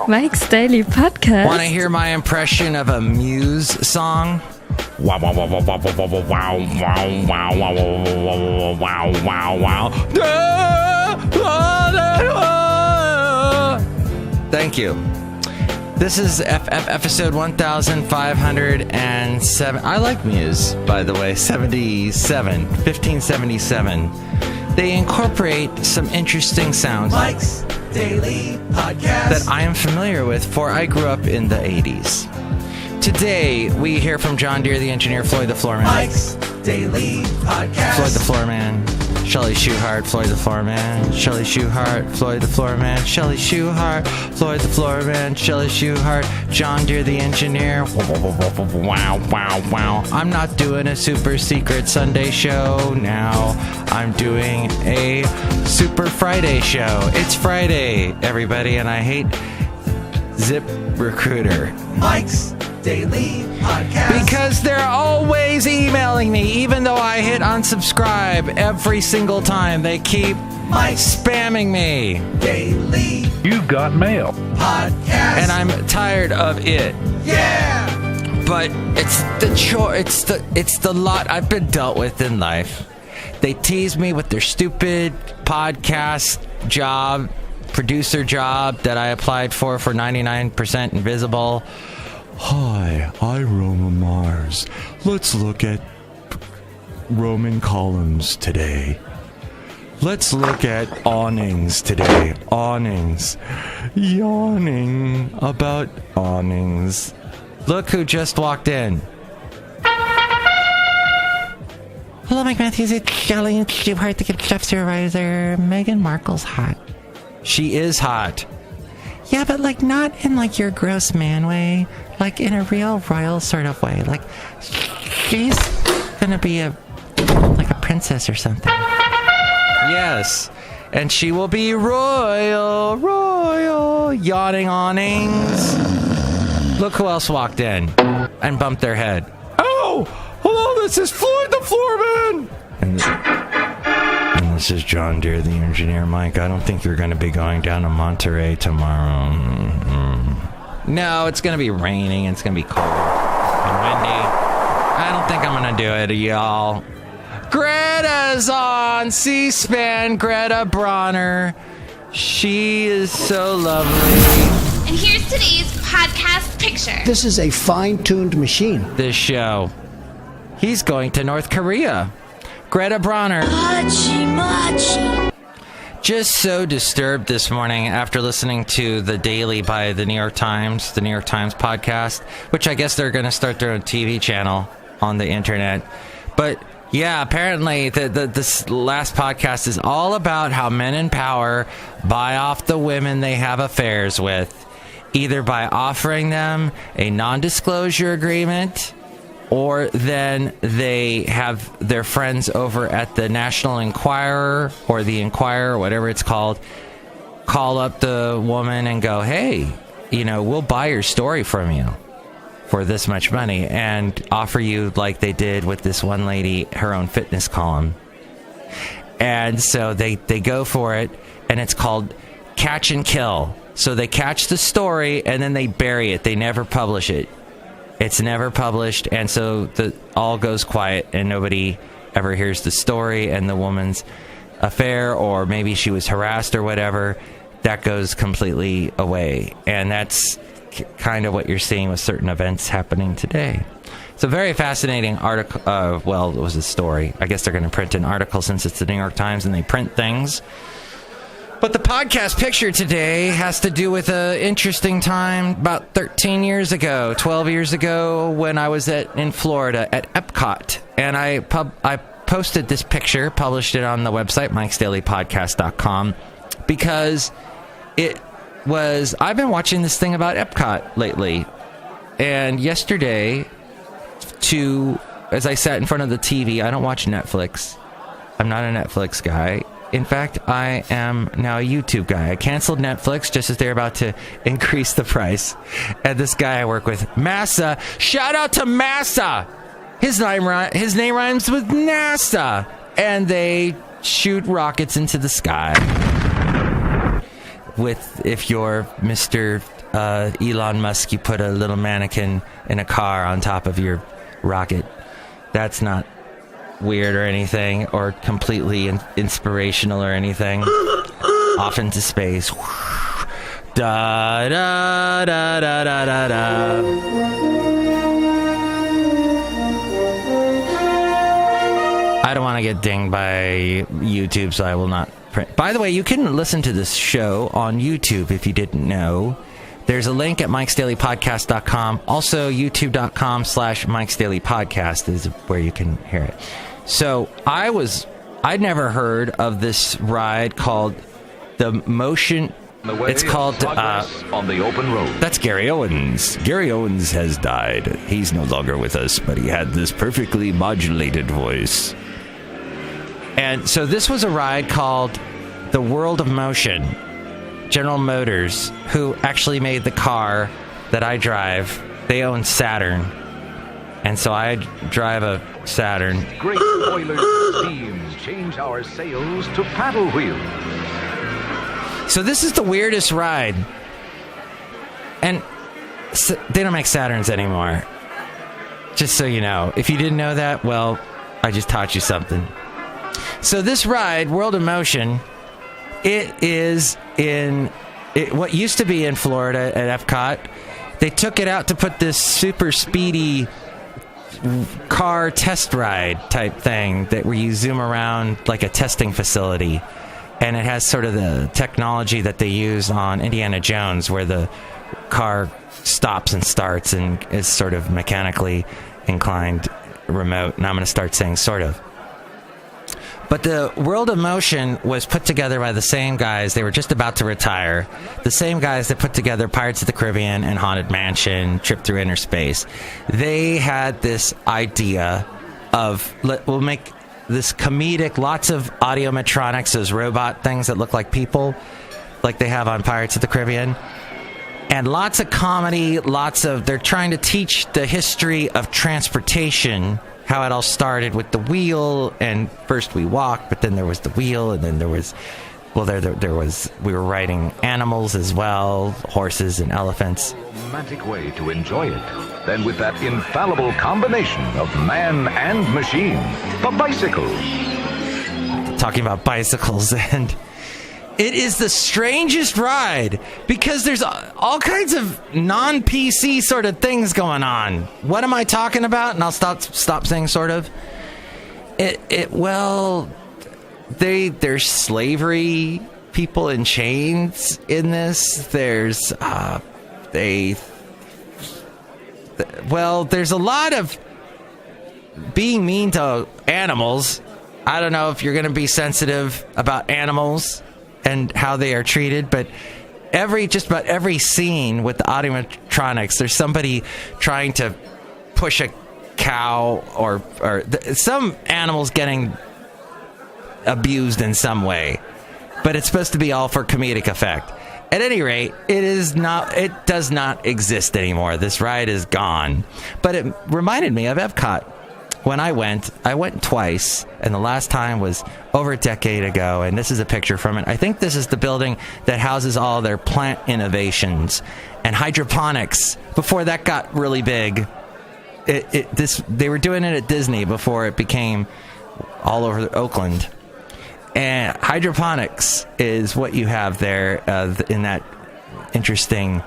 Mike's Daily Podcast. Want to hear my impression of a Muse song? Wow, wow, wow, wow, wow, wow, wow, wow, wow, wow, wow, wow. Thank you. This is episode 1507. I like Muse, by the way. 1577. They incorporate some interesting sounds. Mike's Daily Podcast that I am familiar with, for I grew up in the 80s. Today, we hear from John Deere, the engineer, Floyd the Floorman. Mike's Daily Podcast. Floyd the Floorman. Chely Shoehart, Floyd the Floorman. Chely Shoehart, Floyd the Floorman. Chely Shoehart, Floyd the Floorman. Chely Shoehart, John Deere, the engineer. Wow, wow, wow. I'm not doing a super secret Sunday show now. I'm doing a Super Friday show. It's Friday, everybody, and I hate ZipRecruiter. Mike's Daily Podcast. Because they're always emailing me, even though I hit unsubscribe every single time. They keep spamming me. Daily. You got mail. Podcast. And I'm tired of it. Yeah. But it's the lot I've been dealt with in life. They tease me with their stupid podcast job, producer job that I applied for 99% invisible. Hi, I'm Roman Mars. Let's look at Roman columns today. Let's look at awnings today. Awnings. Yawning about awnings. Look who just walked in. Hello, Mike Matthews. It's Chely Shoehart, the chef supervisor. Meghan Markle's hot. She is hot. Yeah, but like not in like your gross man way. Like in a real royal sort of way. Like she's gonna be like a princess or something. Yes. And she will be royal, yawning awnings. Look who else walked in and bumped their head. Oh, hello, this is Floyd the Floorman. And this is John Deere, the engineer. Mike, I don't think you're going to be going down to Monterey tomorrow. No, it's going to be raining. It's going to be cold and windy. I don't think I'm going to do it, y'all. Greta's on C-SPAN. Greta Bronner. She is so lovely. And here's today's podcast picture. This is a fine-tuned machine. This show. He's going to North Korea. Greta Bronner. Machi. Just so disturbed this morning after listening to The Daily by the New York Times podcast, which I guess they're going to start their own TV channel on the internet. But yeah, apparently this last podcast is all about how men in power buy off the women they have affairs with, either by offering them a non-disclosure agreement, or then they have their friends over at the National Enquirer or the Enquirer, whatever it's called, call up the woman and go, hey, we'll buy your story from you for this much money, and offer you, like they did with this one lady, her own fitness column. And so they go for it, and it's called catch and kill. So they catch the story and then they bury it. They never publish it. It's never published, and so all goes quiet, and nobody ever hears the story, and the woman's affair, or maybe she was harassed or whatever, that goes completely away. And that's kind of what you're seeing with certain events happening today. It's a very fascinating article. Well, it was a story. I guess they're going to print an article since it's the New York Times, and they print things. But the podcast picture today has to do with an interesting time about 13 years ago, 12 years ago, when I was in Florida at EPCOT. And I posted this picture, published it on the website, mikesdailypodcast.com, because I've been watching this thing about EPCOT lately. And yesterday, as I sat in front of the TV, I don't watch Netflix. I'm not a Netflix guy. In fact, I am now a YouTube guy. I canceled Netflix just as they're about to increase the price. And this guy I work with, Massa, shout out to Massa. His name rhymes with NASA. And they shoot rockets into the sky. if you're Mr. Elon Musk, you put a little mannequin in a car on top of your rocket. That's not weird or anything, or completely inspirational or anything. Off into space. Da da da da da da da. I don't want to get dinged by YouTube, so I will not print. By the way, you can listen to this show on YouTube if you didn't know. There's a link at mikesdailypodcast.com. Also, youtube.com/mikesdailypodcast is where you can hear it. So I'd never heard of this ride called the Motion. It's called on the open road. That's Gary Owens. Gary Owens has died. He's no longer with us, but he had this perfectly modulated voice. And so this was a ride called the World of Motion. General Motors, who actually made the car that I drive, they own Saturn. And so I drive a Saturn. Great boilers and steams change our sails to paddle wheels. So this is the weirdest ride. And they don't make Saturns anymore. Just so you know. If you didn't know that, well, I just taught you something. So this ride, World of Motion, it is in what used to be in Florida at EPCOT. They took it out to put this super speedy car test ride type thing where you zoom around like a testing facility. And it has sort of the technology that they use on Indiana Jones, where the car stops and starts and is sort of mechanically inclined remote. And I'm going to start saying sort of. But the World of Motion was put together by the same guys. They were just about to retire. The same guys that put together Pirates of the Caribbean and Haunted Mansion, Trip Through Inner Space. They had this idea of, we'll make this comedic, lots of audiometronics, those robot things that look like people, like they have on Pirates of the Caribbean. And lots of comedy, they're trying to teach the history of transportation, how it all started with the wheel, and first we walked, but then there was the wheel, and then there was, we were riding animals as well, horses and elephants. Romantic way to enjoy it. Then with that infallible combination of man and machine, the bicycle. Talking about bicycles, and it is the strangest ride because there's all kinds of non-PC sort of things going on. What am I talking about? And I'll stop saying sort of. There's slavery, people in chains in this. There's a lot of being mean to animals. I don't know if you're going to be sensitive about animals and how they are treated, but just about every scene with the animatronics, there's somebody trying to push a cow or some animals getting abused in some way, but it's supposed to be all for comedic effect. At any rate, it does not exist anymore. This ride is gone. But it reminded me of EPCOT. When I went twice, and the last time was over a decade ago, and this is a picture from it. I think this is the building that houses all their plant innovations and hydroponics before that got really big. They were doing it at Disney before it became all over Oakland. And hydroponics is what you have there in that interesting,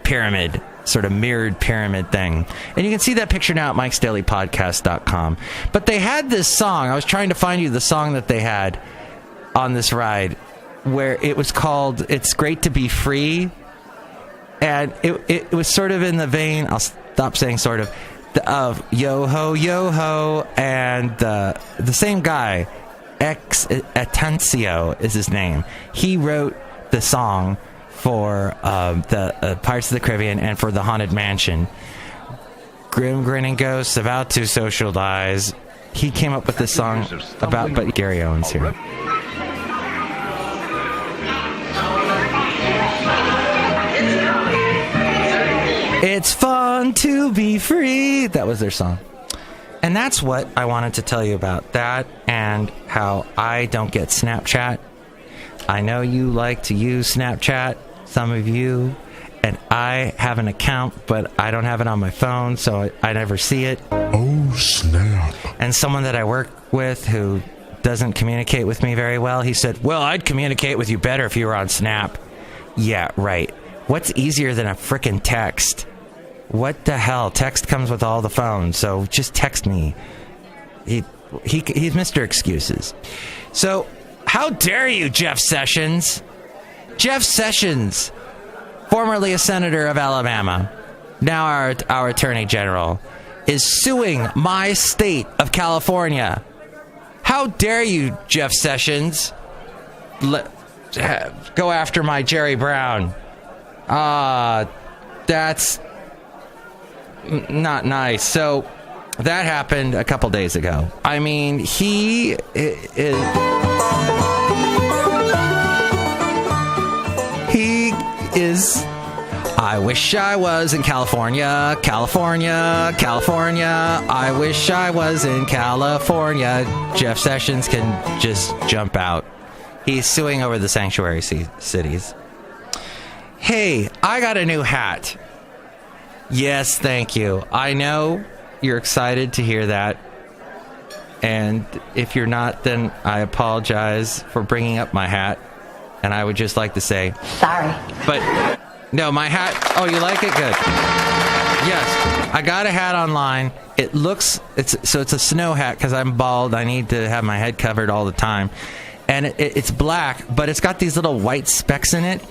pyramid, sort of mirrored pyramid thing. And you can see that picture now at mikesdailypodcast.com. But they had this song. I was trying to find you the song that they had on this ride, where it was called It's Great to Be Free. And it was sort of in the vein, I'll stop saying sort of Yo Ho, Yo Ho, and the same guy, Ex Atencio is his name. He wrote the song for the Pirates of the Caribbean and for the Haunted Mansion. Grim Grinning Ghosts about to socialize. He came up with this song but Gary Owens here. It's fun to be free. That was their song. And that's what I wanted to tell you about that, and how I don't get Snapchat. I know you like to use Snapchat, some of you, and I have an account, but I don't have it on my phone, so I never see it. Oh, snap. And someone that I work with who doesn't communicate with me very well, he said, well, I'd communicate with you better if you were on Snap. Yeah, right. What's easier than a frickin' text? What the hell? Text comes with all the phones, so just text me. He's Mr. Excuses. So, how dare you, Jeff Sessions? Jeff Sessions, formerly a senator of Alabama, now our attorney general, is suing my state of California. How dare you, Jeff Sessions, go after my Jerry Brown? That's not nice. So that happened a couple days ago. I mean, he is I wish I was in California, California, California. I wish I was in California. Jeff Sessions can just jump out. He's suing over the sanctuary cities. Hey, I got a new hat. Yes, thank you. I know you're excited to hear that. And if you're not, then I apologize for bringing up my hat. And I would just like to say... Sorry. But, no, my hat... Oh, you like it? Good. Yes, I got a hat online. It looks... It's a snow hat because I'm bald. I need to have my head covered all the time. And it's black, but it's got these little white specks in it.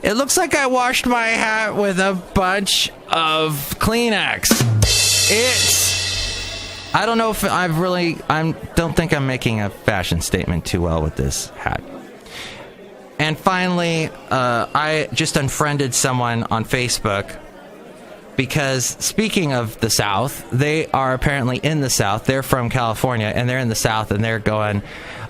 It looks like I washed my hat with a bunch of Kleenex. I don't know if I don't think I'm making a fashion statement too well with this hat. And finally, I just unfriended someone on Facebook because, speaking of the South, they are apparently in the South. They're from California, and they're in the South, and they're going,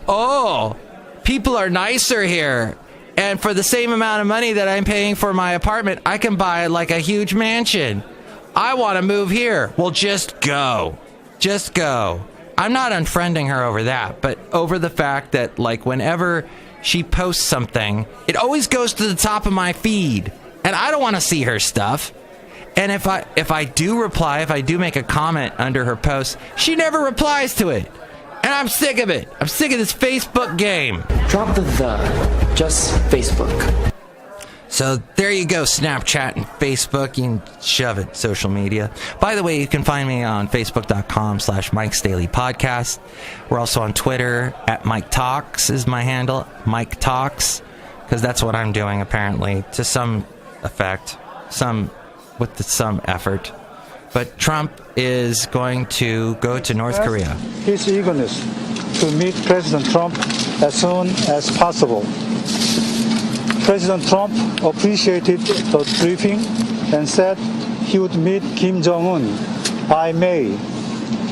oh, people are nicer here. And for the same amount of money that I'm paying for my apartment, I can buy like a huge mansion. I want to move here. Well, just go. Just go. I'm not unfriending her over that, but over the fact that, like, whenever she posts something, it always goes to the top of my feed, and I don't want to see her stuff. And if I do reply, if I do make a comment under her post, she never replies to it. And I'm sick of it. I'm sick of this Facebook game. Drop the just Facebook. So there you go, Snapchat and Facebook. You can shove it, social media. By the way, you can find me on Facebook.com/Mike's Daily Podcast. We're also on Twitter at Mike Talks is my handle. Mike Talks, because that's what I'm doing apparently, to some effect, some effort. But Trump is going to go to North Korea. His eagerness to meet President Trump as soon as possible. President Trump appreciated the briefing and said he would meet Kim Jong-un by May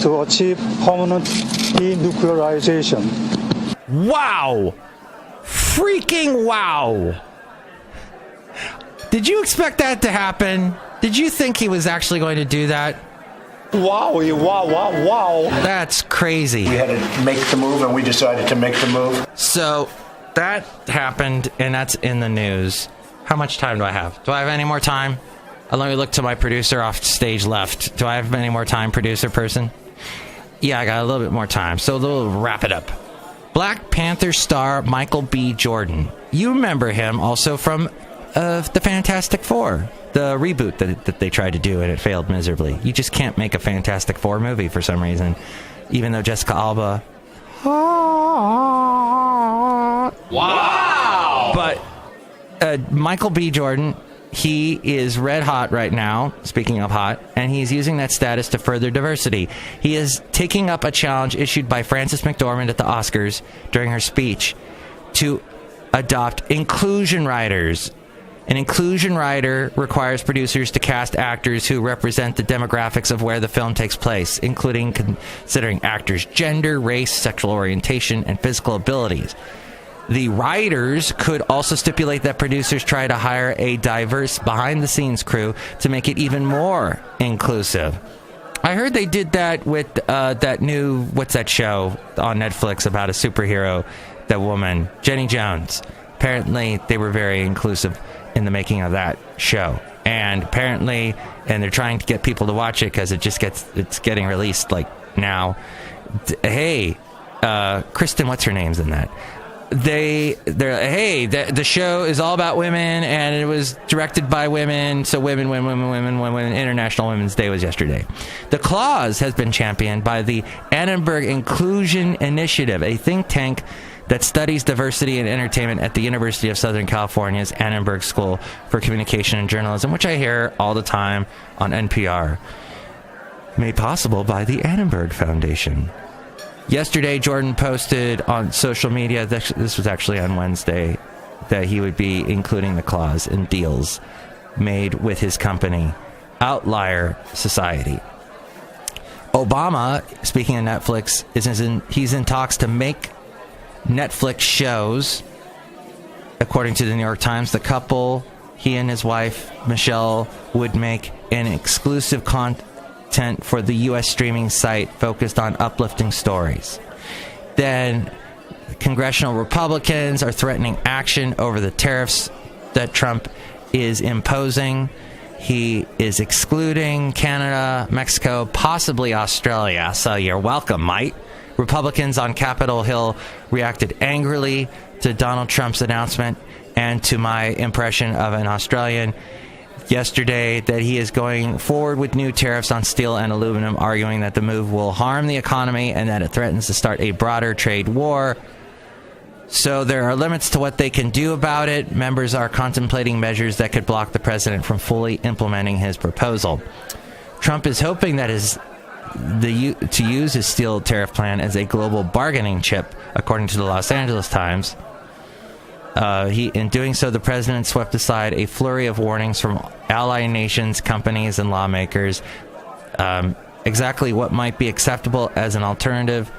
to achieve permanent denuclearization. Wow! Freaking wow! Did you expect that to happen? Did you think he was actually going to do that? Wow, wow. That's crazy. We had to make the move, and we decided to make the move. So that happened, and that's in the news. How much time do I have? Do I have any more time? Let me look to my producer off stage left. Do I have any more time, producer person? Yeah, I got a little bit more time, so we'll wrap it up. Black Panther star Michael B. Jordan. You remember him also from the Fantastic Four, the reboot that they tried to do, and it failed miserably. You just can't make a Fantastic Four movie for some reason, even though Jessica Alba... Wow! But Michael B. Jordan, he is red hot right now, speaking of hot, and he's using that status to further diversity. He is taking up a challenge issued by Frances McDormand at the Oscars during her speech to adopt inclusion writers. An inclusion writer requires producers to cast actors who represent the demographics of where the film takes place, including considering actors' gender, race, sexual orientation, and physical abilities. The writers could also stipulate that producers try to hire a diverse behind-the-scenes crew to make it even more inclusive. I heard they did that with that new, what's that show on Netflix about a superhero, that woman, Jenny Jones. apparently they were very inclusive in the making of that show. And apparently, and they're trying to get people to watch it because it's getting released like now. Hey, Kristen, what's her name's in that? The show is all about women, and it was directed by women, so women. International Women's Day was yesterday. The Clause has been championed by the Annenberg Inclusion Initiative, a think tank that studies diversity in entertainment at the University of Southern California's Annenberg School for Communication and Journalism, which I hear all the time on NPR. Made possible by the Annenberg Foundation. Yesterday, Jordan posted on social media, this was actually on Wednesday, that he would be including the clause in deals made with his company, Outlier Society. Obama, speaking of Netflix, he's in talks to make Netflix shows. According to the New York Times, the couple, he and his wife, Michelle, would make an exclusive content for the U.S. streaming site focused on uplifting stories. Then congressional Republicans are threatening action over the tariffs that Trump is imposing. He is excluding Canada, Mexico, possibly Australia. So you're welcome, mate. Republicans on Capitol Hill reacted angrily to Donald Trump's announcement and to my impression of an Australian yesterday that he is going forward with new tariffs on steel and aluminum, arguing that the move will harm the economy and that it threatens to start a broader trade war. So there are limits to what they can do about it. Members are contemplating measures that could block the president from fully implementing his proposal. Trump is hoping that to use his steel tariff plan as a global bargaining chip, according to the Los Angeles Times. In doing so, the president swept aside a flurry of warnings from ally nations, companies, and lawmakers. Exactly what might be acceptable as an alternative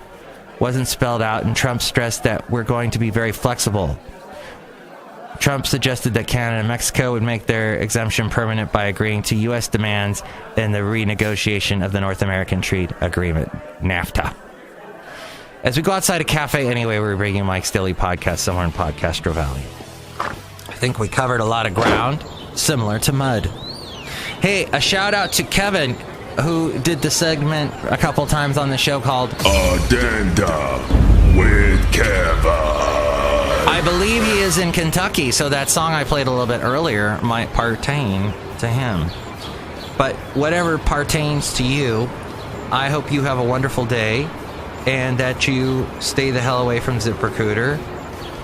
wasn't spelled out, and Trump stressed that we're going to be very flexible. Trump suggested that Canada and Mexico would make their exemption permanent by agreeing to U.S. demands in the renegotiation of the North American Trade Agreement, NAFTA. As we go outside of Café Anyway, we're bringing Mike's Daily Podcast somewhere in Podcastro Valley. I think we covered a lot of ground, similar to mud. Hey, a shout out to Kevin, who did the segment a couple times on the show called Addenda with Kevin. I believe he is in Kentucky, so that song I played a little bit earlier might pertain to him. But whatever pertains to you, I hope you have a wonderful day and that you stay the hell away from ZipRecruiter.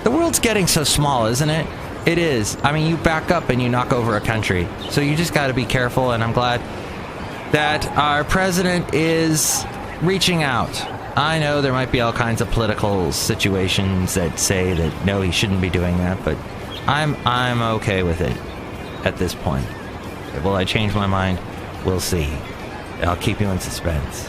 The world's getting so small, isn't it? It is. I mean, you back up and you knock over a country. So you just got to be careful, and I'm glad that our president is reaching out. I know there might be all kinds of political situations that say that no, he shouldn't be doing that, but I'm okay with it at this point. Will I change my mind? We'll see. I'll keep you in suspense.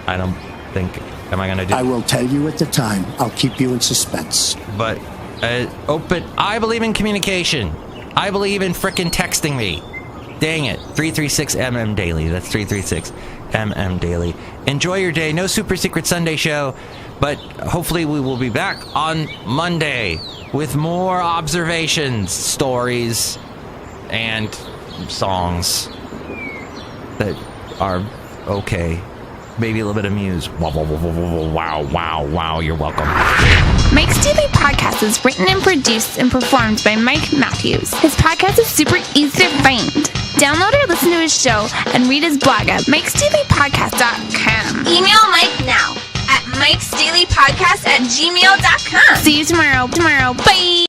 I don't think... Am I going to do... I will tell you at the time. I'll keep you in suspense. But I believe in communication. I believe in frickin' texting me. Dang it. 336MM Daily. That's 336MM Daily. Enjoy your day. No Super Secret Sunday show, but hopefully we will be back on Monday with more observations, stories, and songs that are okay. Maybe a little bit of Muse. Wow. You're welcome. Mike's Daily Podcast is written and produced and performed by Mike Matthews. His podcast is super easy to find. Download or listen to his show and read his blog at mikesdailypodcast.com. Email Mike now at mikesdailypodcast@gmail.com. See you tomorrow. Bye.